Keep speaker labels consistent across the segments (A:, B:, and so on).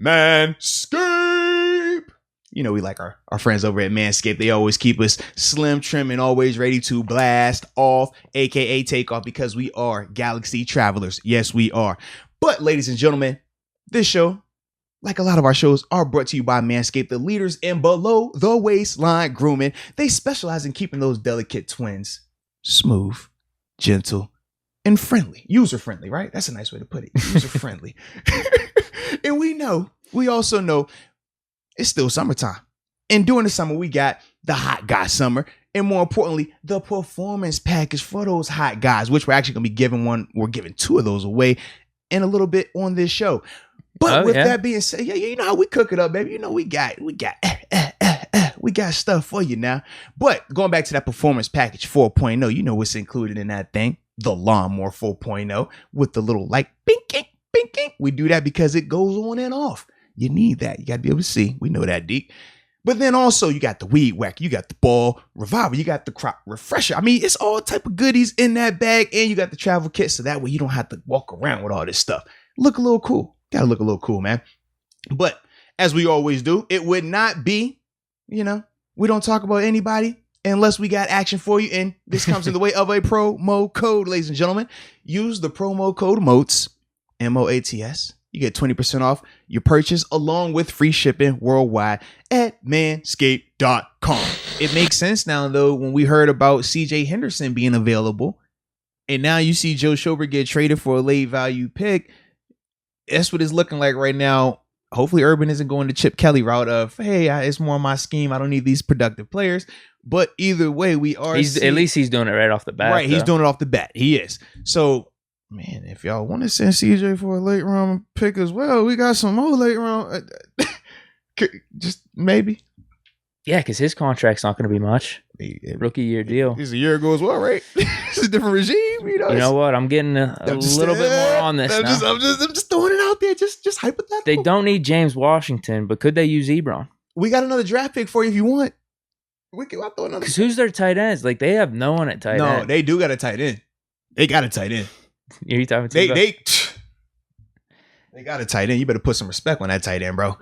A: Manscaped. You know, we like our friends over at Manscaped. They always keep us slim, trim, and always ready to blast off, aka take off, because we are galaxy travelers. Yes, we are. But ladies and gentlemen, this show, like a lot of our shows, are brought to you by Manscaped, the leaders in below the waistline grooming. They specialize in keeping those delicate twins smooth, gentle, and friendly. User friendly, right? That's a nice way to put it. User friendly. And we also know it's still summertime. And during the summer, we got the hot guy summer. And more importantly, the performance package for those hot guys, which we're actually going to be giving two of those away in a little bit on this show. But that being said, yeah, you know how we cook it up, baby. You know, we got stuff for you now. But going back to that performance package 4.0, you know what's included in that thing. The Lawnmower 4.0 with the little like binking. We do that because it goes on and off. You need that. You got to be able to see. We know that, Deke. But then also you got the Weed Whacker, you got the Ball Reviver, you got the Crop Refresher. I mean, it's all type of goodies in that bag, and you got the travel kit, so that way you don't have to walk around with all this stuff. Look a little cool. Gotta look a little cool, man. But as we always do, it would not be, we don't talk about anybody unless we got action for you, and this comes in the way of a promo code, ladies and gentlemen. Use the promo code MOATS, MOATS. You get 20% off your purchase along with free shipping worldwide at manscaped.com. It makes sense now, though, when we heard about CJ Henderson being available, and now you see Joe Schobert get traded for a late value pick. That's what it's looking like right now. Hopefully Urban isn't going the Chip Kelly route of, hey, it's more my scheme. I don't need these productive players. But either way, we are.
B: At least he's doing it right off the bat.
A: Right, he's doing it off the bat. He is. So, man, if y'all want to send CJ for a late round pick as well, we got some more late round. Just maybe.
B: Yeah, because his contract's not going to be much. Rookie year deal.
A: It's a year ago as well, right? It's a different regime.
B: You know what? I'm getting a little bit more on this
A: I'm just throwing it out there. Just hypothetical.
B: They don't need James Washington, but could they use Ebron?
A: We got another draft pick for you if you want. I'll throw another.
B: Because who's their tight ends? Like, they have no one at tight end.
A: No, they do got a tight end. They got a tight end.
B: You talking about
A: they got a tight end. You better put some respect on that tight end, bro.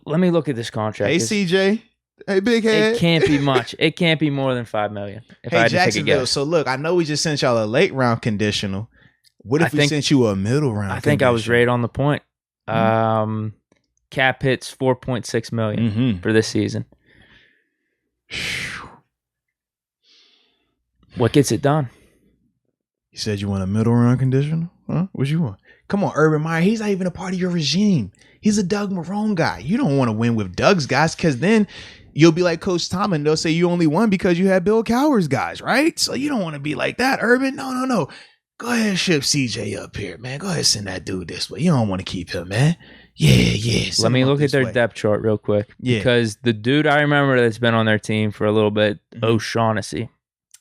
B: Let me look at this contract.
A: Hey, CJ. Hey, big head.
B: It can't be much. It can't be more than $5 million.
A: Hey, Jacksonville. So look, I know we just sent y'all a late round conditional. What if we sent you a middle round?
B: I think I was right on the point. Mm-hmm. Cap hits $4.6 million for this season. What gets it done?
A: You said you want a middle round conditional? Huh? What you want? Come on, Urban Meyer. He's not even a part of your regime. He's a Doug Marrone guy. You don't want to win with Doug's guys, because then you'll be like Coach Tom and they'll say you only won because you had Bill Cowher's guys, right? So you don't want to be like that, Urban. No. Go ahead, ship CJ up here, man. Go ahead, send that dude this way. You don't want to keep him, man. Yeah.
B: Let me look at their depth chart real quick. Yeah. Because the dude I remember that's been on their team for a little bit, O'Shaughnessy,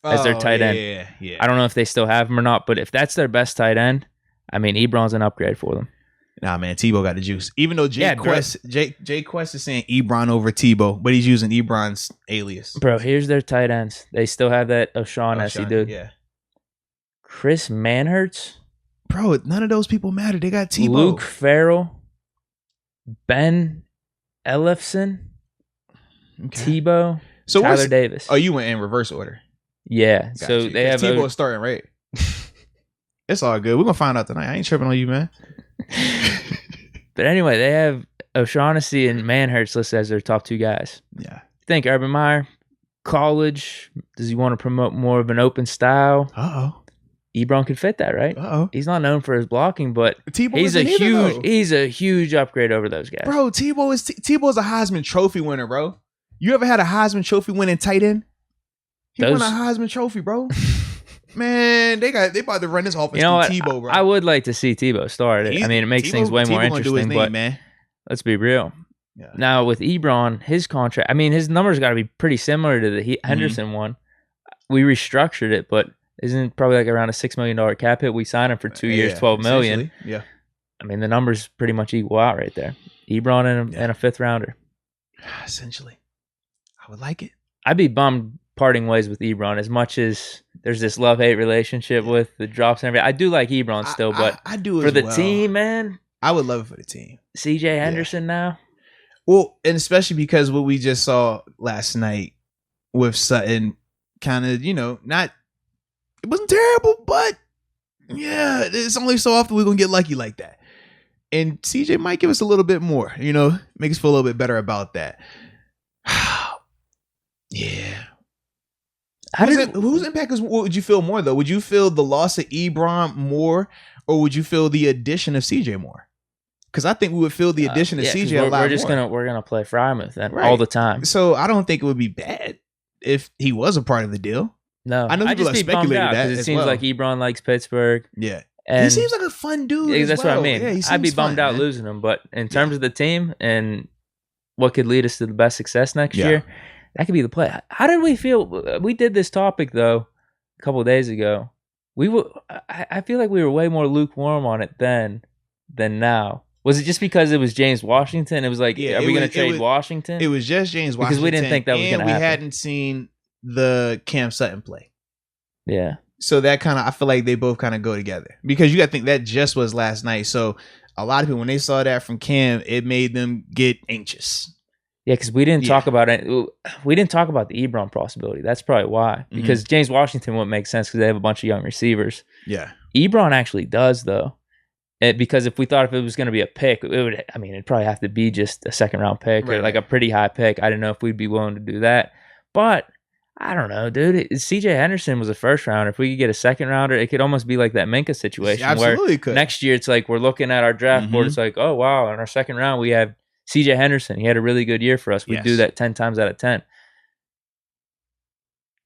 B: as their tight end.
A: Yeah.
B: I don't know if they still have him or not, but if that's their best tight end, I mean, Ebron's an upgrade for them.
A: Nah, man, Tebow got the juice. Even though Jay Quest is saying Ebron over Tebow, but he's using Ebron's alias.
B: Bro, here's their tight ends. They still have that O'Shaughnessy dude.
A: Yeah.
B: Chris Manhertz.
A: Bro, none of those people matter. They got Tebow.
B: Luke Farrell. Ben Ellefson. Okay. Tebow. So Tyler Davis.
A: Oh, you went in reverse order.
B: Yeah. So they have
A: Tebow starting, right? It's all good. We're going to find out tonight. I ain't tripping on you, man.
B: But anyway, they have O'Shaughnessy and Manhertz listed as their top two guys.
A: Yeah.
B: Think Urban Meyer, college, does he want to promote more of an open style? Ebron could fit that, right? He's not known for his blocking, but he's a huge upgrade over those guys.
A: Bro, Tebow's a Heisman Trophy winner, bro. You ever had a Heisman Trophy winning tight end? He won a Heisman Trophy, bro. Man, they about to run this offense through Tebow, bro.
B: I would like to see Tebow start it. I mean, it makes things way more interesting, but
A: man.
B: Let's be real. Yeah. Now, with Ebron, his contract, I mean, his numbers got to be pretty similar to the Henderson one. We restructured it, but isn't it probably like around a $6 million cap hit? We signed him for 2 years, $12 million.
A: Yeah.
B: I mean, the numbers pretty much equal out right there. Ebron and a fifth rounder.
A: Essentially. I would like it.
B: I'd be bummed parting ways with Ebron, as much as there's this love-hate relationship with the drops and everything. I do like Ebron still, but
A: I do
B: for the team, man,
A: I would love it for the team.
B: CJ Henderson now?
A: Well, and especially because what we just saw last night with Sutton kind of, it wasn't terrible, but yeah, it's only so often we're going to get lucky like that. And CJ might give us a little bit more, make us feel a little bit better about that. Yeah. Whose impact would you feel more, though? Would you feel the loss of Ebron more, or would you feel the addition of CJ more? Because I think we would feel the addition of CJ a lot more.
B: We're gonna play Frymouth all the time.
A: So I don't think it would be bad if he was a part of the deal.
B: No,
A: I know people have speculated that.
B: It seems like Ebron likes Pittsburgh.
A: Yeah, and he seems like a fun dude.
B: That's what I mean.
A: Yeah,
B: I'd be bummed out losing him, but in terms of the team and what could lead us to the best success next year, that could be the play. How did we feel? We did this topic though a couple of days ago. I feel like we were way more lukewarm on it then than now. Was it just because it was James Washington? It was like, are we going to trade Washington?
A: It was just James Washington.
B: Because we didn't think that was going to happen.
A: And we hadn't seen the Cam Sutton play.
B: Yeah.
A: So that kind of, I feel like they both kind of go together. Because you got to think that just was last night. So a lot of people, when they saw that from Cam, it made them get anxious.
B: Yeah, because we didn't talk about it. We didn't talk about the Ebron possibility. That's probably why. Because James Washington wouldn't make sense because they have a bunch of young receivers.
A: Yeah.
B: Ebron actually does, though. Because if we thought if it was going to be a pick, it'd probably have to be just a second-round pick or like a pretty high pick. I don't know if we'd be willing to do that. But I don't know, dude. CJ Henderson was a first-rounder. If we could get a second-rounder, it could almost be like that Minka situation.
A: Absolutely could.
B: Next year, it's like we're looking at our draft board. It's like, oh, wow, in our second round, we have CJ Henderson. He had a really good year for us. We'd do that 10 times out of 10.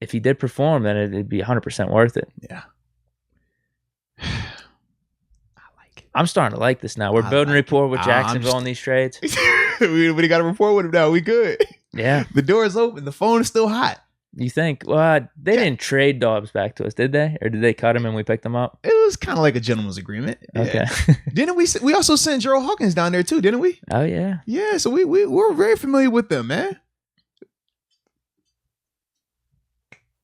B: If he did perform, then it'd be 100% worth it.
A: Yeah.
B: I'm starting to like this now. We're building rapport with Jacksonville on these trades.
A: we got a rapport with him now. We good.
B: Yeah.
A: The door is open. The phone is still hot.
B: You think? Well, they didn't trade Dobbs back to us, did they? Or did they cut him and we picked him up?
A: It was kind of like a gentleman's agreement.
B: Okay.
A: Didn't we? We also sent Gerald Hawkins down there too, didn't we?
B: Oh, yeah.
A: Yeah, so we're very familiar with them, man.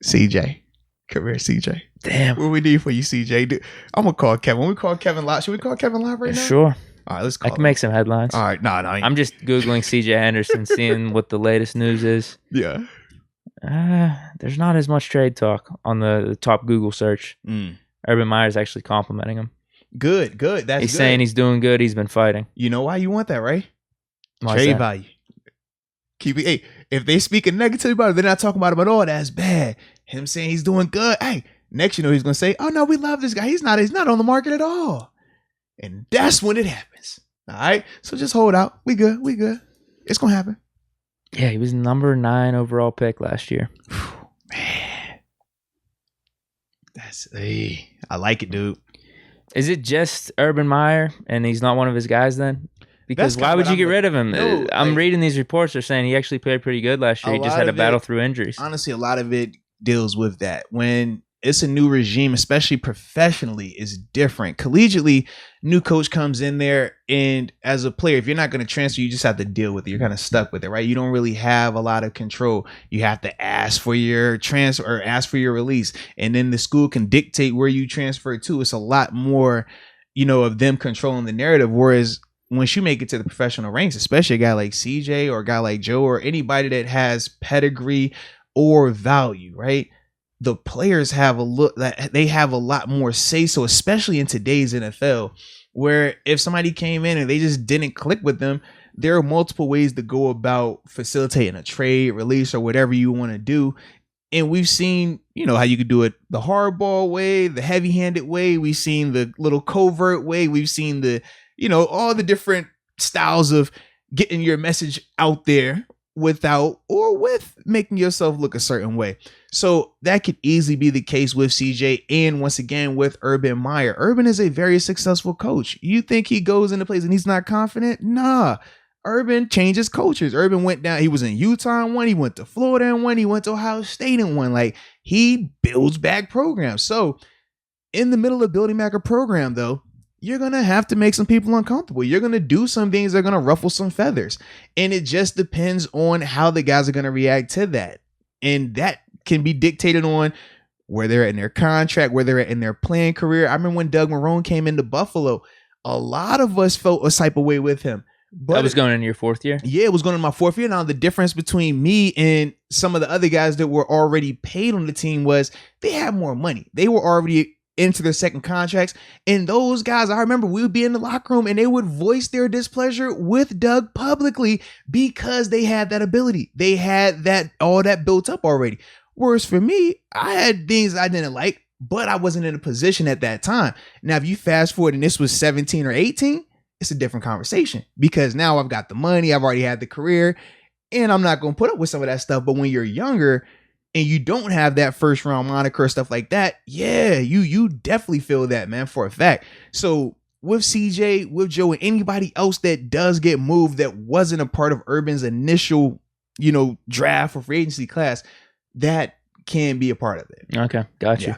A: CJ. Come here, CJ.
B: Damn.
A: What we need for you, CJ? Dude, I'm going to call Kevin. When we call Kevin live, should we call Kevin live right now?
B: Sure.
A: All right, let's call
B: I can make some headlines.
A: All right, no.
B: I'm just Googling CJ Henderson, seeing what the latest news is.
A: Yeah.
B: There's not as much trade talk on the top Google search. Urban Meyer's actually complimenting him.
A: Good.
B: He's saying he's doing good. He's been fighting.
A: You know why you want that, right?
B: Trade
A: value. Keep it. Hey, if they speaking negatively about it, they're not talking about him at all. That's bad. Him saying he's doing good. Hey, next he's gonna say, "Oh no, we love this guy. He's not on the market at all." And that's when it happens. All right. So just hold out. We good. It's gonna happen.
B: Yeah, he was number 9 overall pick last year.
A: Man, I like it, dude.
B: Is it just Urban Meyer and he's not one of his guys then? Because why would you get rid of him? No, I'm reading these reports. They're saying he actually played pretty good last year. He just had to battle through injuries.
A: Honestly, a lot of it deals with that. When it's a new regime, especially professionally, is different. Collegiately, new coach comes in there, and as a player, if you're not going to transfer, you just have to deal with it. You're kind of stuck with it, right? You don't really have a lot of control. You have to ask for your transfer or ask for your release, and then the school can dictate where you transfer to. It's a lot more, of them controlling the narrative. Whereas once you make it to the professional ranks, especially a guy like CJ or a guy like Joe or anybody that has pedigree or value, right? The players have a lot more say so, especially in today's NFL, where if somebody came in and they just didn't click with them, there are multiple ways to go about facilitating a trade, release, or whatever you want to do. And we've seen, how you could do it the hardball way, the heavy-handed way. We've seen the little covert way. We've seen the, all the different styles of getting your message out there without or with making yourself look a certain way. So that could easily be the case with CJ and once again with Urban Meyer. Urban is a very successful coach. You think he goes into place and he's not confident? Nah. Urban changes cultures. Urban went down. He was in Utah and won. He went to Florida and won. He went to Ohio State and won. Like, he builds back programs. So in the middle of building back a program, though, you're going to have to make some people uncomfortable. You're going to do some things that are going to ruffle some feathers. And it just depends on how the guys are going to react to that. And that can be dictated on where they're at in their contract, where they're at in their playing career. I remember when Doug Marrone came into Buffalo, a lot of us felt a type of way with him. But
B: that was going into your 4th year?
A: Yeah, it was going into my 4th year. Now, the difference between me and some of the other guys that were already paid on the team was they had more money. They were already into their second contracts. And those guys, I remember we would be in the locker room and they would voice their displeasure with Doug publicly because they had that ability. They had all that built up already. Whereas for me, I had things I didn't like, but I wasn't in a position at that time. Now, if you fast forward and this was 17 or 18, it's a different conversation because now I've got the money. I've already had the career and I'm not going to put up with some of that stuff. But when you're younger and you don't have that first round moniker, stuff like that, yeah, you definitely feel that, man, for a fact. So with CJ, with Joe, and anybody else that does get moved that wasn't a part of Urban's initial, draft or free agency class, that can be a part of it.
B: Okay, gotcha.
A: Yeah.